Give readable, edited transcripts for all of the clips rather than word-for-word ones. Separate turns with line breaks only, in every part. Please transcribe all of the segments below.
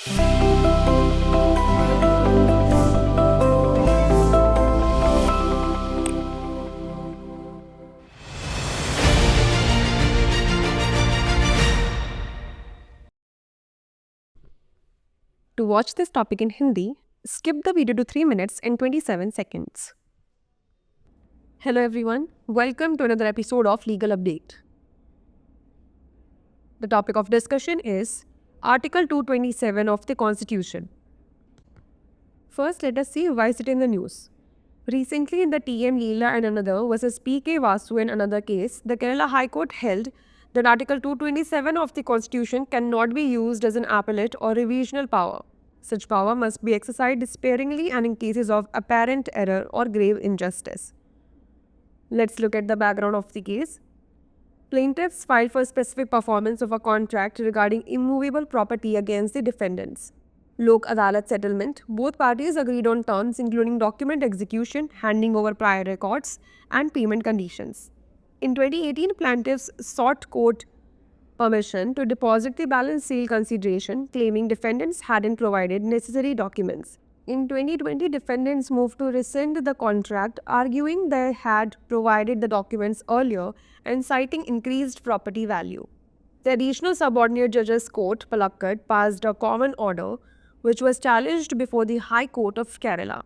To watch this topic in Hindi, skip the video to 3 minutes and 27 seconds. Hello everyone, welcome to another episode of Legal Update. The topic of discussion is Article 227 of the Constitution. First, let us see why is it in the news. Recently in the TM Leela and another versus PK Vasu and another case, the Kerala High Court held that Article 227 of the Constitution cannot be used as an appellate or revisional power. Such power must be exercised sparingly and in cases of apparent error or grave injustice. Let's look at the background of the case. Plaintiffs filed for specific performance of a contract regarding immovable property against the defendants. Lok Adalat settlement, both parties agreed on terms including document execution, handing over prior records, and payment conditions. In 2018, plaintiffs sought court permission to deposit the balance sale consideration, claiming defendants hadn't provided necessary documents. In 2020, defendants moved to rescind the contract, arguing they had provided the documents earlier and citing increased property value. The Additional Subordinate Judges Court, Palakkad, passed a common order which was challenged before the High Court of Kerala.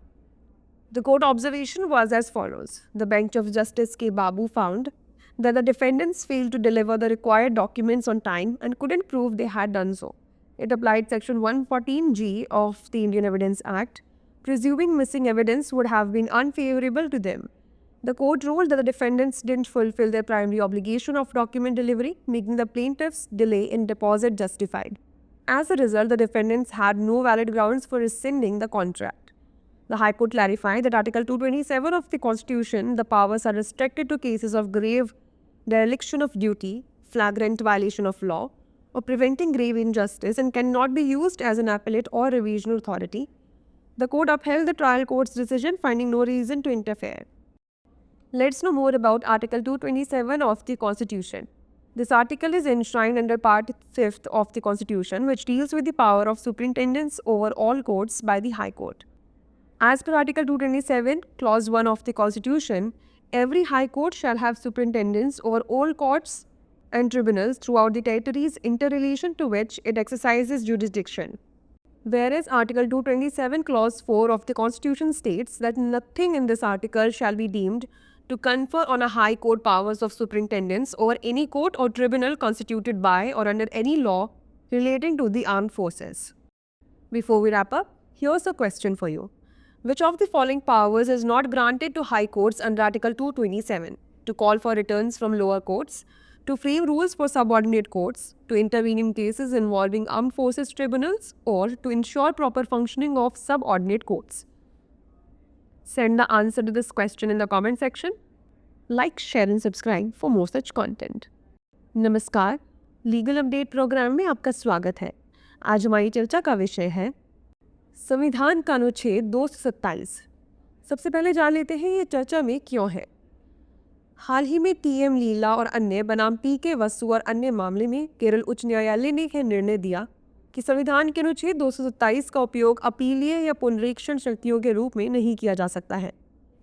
The court observation was as follows. The bench of Justice K. Babu found that the defendants failed to deliver the required documents on time and couldn't prove they had done so. It applied Section 114G of the Indian Evidence Act, presuming missing evidence would have been unfavorable to them. The court ruled that the defendants didn't fulfill their primary obligation of document delivery, making the plaintiffs' delay in deposit justified. As a result, the defendants had no valid grounds for rescinding the contract. The High Court clarified that Article 227 of the Constitution, the powers are restricted to cases of grave dereliction of duty, flagrant violation of law, or preventing grave injustice and cannot be used as an appellate or revisional authority. The court upheld the trial court's decision, finding no reason to interfere. Let's know more about Article 227 of the Constitution. This article is enshrined under Part 5th of the Constitution, which deals with the power of superintendence over all courts by the High Court. As per Article 227, Clause 1 of the Constitution, every High Court shall have superintendence over all courts and tribunals throughout the territories interrelation to which it exercises jurisdiction. Whereas Article 227, Clause 4 of the Constitution states that nothing in this article shall be deemed to confer on a High Court powers of superintendence over any court or tribunal constituted by or under any law relating to the armed forces. Before we wrap up, here's a question for you. Which of the following powers is not granted to High Courts under Article 227? To call for returns from lower courts, to frame rules for subordinate courts, to intervene in cases involving armed forces tribunals, or to ensure proper functioning of subordinate courts? Send the answer to this question in the comment section. Like, share and subscribe for more such content. नमस्कार, legal update programme में आपका स्वागत है। आज हमारी चर्चा का विषय है संविधान का अनुच्छेद 227। सबसे पहले जान लेते हैं ये चर्चा में क्यों है। हाल ही में TM लीला और अन्य बनाम PK वसु और अन्य मामले में केरल उच्च न्यायालय ने यह निर्णय दिया कि संविधान के अनुच्छेद 227 का उपयोग अपीलीय या पुनरीक्षण शक्तियों के रूप में नहीं किया जा सकता है।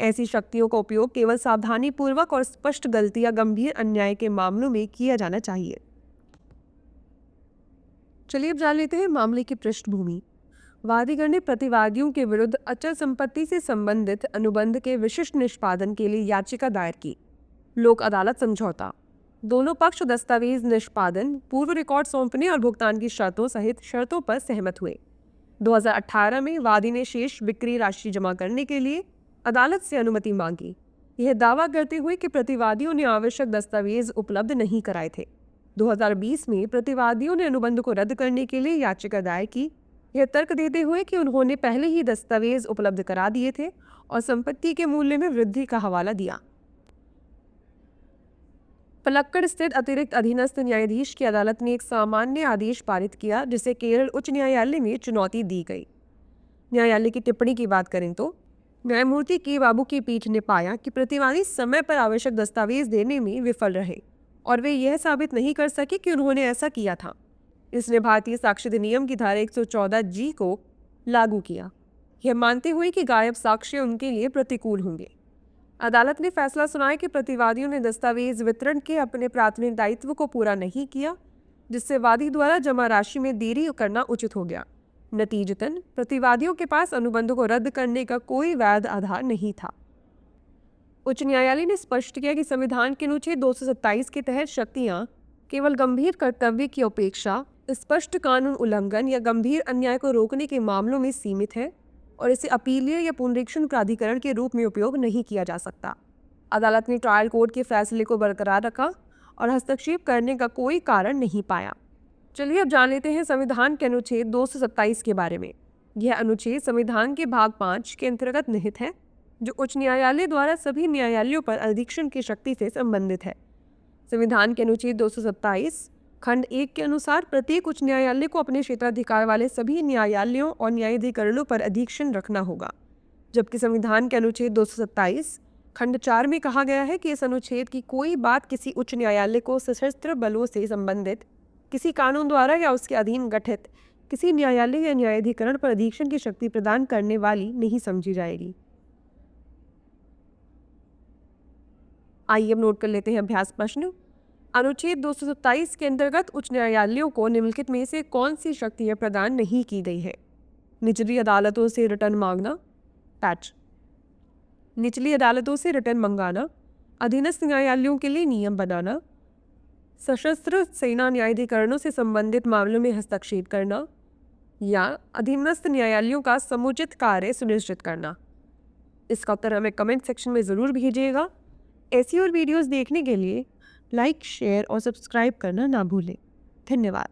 ऐसी शक्तियों का उपयोग केवल सावधानीपूर्वक और स्पष्ट गलती या गंभीर अन्याय के मामलों में किया जाना चाहिए। चलिए अब जान लेते हैं मामले की पृष्ठभूमि। वादीगण ने प्रतिवादियों के विरुद्ध अचल संपत्ति से संबंधित अनुबंध के विशिष्ट निष्पादन के लिए याचिका दायर की। लोक अदालत समझौता। दोनों पक्ष दस्तावेज निष्पादन, पूर्व रिकॉर्ड सौंपने और भुगतान की शर्तों सहित शर्तों पर सहमत हुए। 2018 में वादी ने शेष बिक्री राशि जमा करने के लिए अदालत से अनुमति मांगी, यह दावा करते हुए कि प्रतिवादियों ने आवश्यक दस्तावेज उपलब्ध नहीं कराए थे। 2020 में प्रतिवादियों ने अनुबंध को रद्द करने के लिए याचिका दायर की, यह तर्क देते हुए कि उन्होंने पहले ही दस्तावेज उपलब्ध करा दिए थे और संपत्ति के मूल्य में वृद्धि का हवाला दिया। पलक्कड़ स्थित अतिरिक्त अधीनस्थ न्यायाधीश की अदालत ने एक सामान्य आदेश पारित किया, जिसे केरल उच्च न्यायालय में चुनौती दी गई। न्यायालय की टिप्पणी की बात करें तो न्यायमूर्ति के बाबू की पीठ ने पाया कि प्रतिवादी समय पर आवश्यक दस्तावेज देने में विफल रहे और वे यह साबित नहीं कर सके कि उन्होंने ऐसा किया था। इसने भारतीय साक्ष्य अधिनियम की धारा 114G को लागू किया, यह मानते हुए कि गायब साक्ष्य उनके लिए प्रतिकूल होंगे। अदालत ने फैसला सुनाया कि प्रतिवादियों ने दस्तावेज वितरण के अपने प्राथमिक दायित्व को पूरा नहीं किया, जिससे वादी द्वारा जमा राशि में देरी करना उचित हो गया। नतीजतन प्रतिवादियों के पास अनुबंध को रद्द करने का कोई वैध आधार नहीं था। उच्च न्यायालय ने स्पष्ट किया कि संविधान के अनुच्छेद 227 के तहत शक्तियां केवल गंभीर कर्तव्य की उपेक्षा, स्पष्ट कानून उल्लंघन या गंभीर अन्याय को रोकने के मामलों में सीमित है और इसे अपीलीय या पुनरीक्षण प्राधिकरण के रूप में उपयोग नहीं किया जा सकता। अदालत ने ट्रायल कोर्ट के फैसले को बरकरार रखा और हस्तक्षेप करने का कोई कारण नहीं पाया। चलिए अब जान लेते हैं संविधान के अनुच्छेद 227 के बारे में। यह अनुच्छेद संविधान के भाग 5 के अंतर्गत निहित है, जो उच्च न्यायालय द्वारा सभी न्यायालयों पर अधीक्षण की शक्ति से संबंधित है। संविधान के अनुच्छेद 227 खंड 1 के अनुसार प्रत्येक उच्च न्यायालय को अपने क्षेत्राधिकार वाले सभी न्यायालयों और न्यायाधिकरणों पर अधीक्षण रखना होगा, जबकि संविधान के अनुच्छेद 227 खंड 4 में कहा गया है कि इस अनुच्छेद की कोई बात किसी उच्च न्यायालय को सशस्त्र बलों से संबंधित किसी कानून द्वारा या उसके अधीन गठित किसी न्यायालय या न्यायाधिकरण पर अधीक्षण की शक्ति प्रदान करने वाली नहीं समझी जाएगी। आइए अब नोट कर लेते हैं अभ्यास प्रश्न। अनुच्छेद 227 के अंतर्गत उच्च न्यायालयों को निम्नलिखित में से कौन सी शक्तियां प्रदान नहीं की गई है? निचली अदालतों से रिटर्न मांगना, पैच, निचली अदालतों से रिटर्न मंगाना, अधीनस्थ न्यायालयों के लिए नियम बनाना, सशस्त्र सेना न्यायाधिकरणों से संबंधित मामलों में हस्तक्षेप करना, या अधीनस्थ न्यायालयों का समुचित कार्य सुनिश्चित करना। इसका उत्तर हमें कमेंट सेक्शन में ज़रूर भेजिएगा। ऐसी और वीडियोस देखने के लिए लाइक, शेयर और सब्सक्राइब करना ना भूलें। धन्यवाद।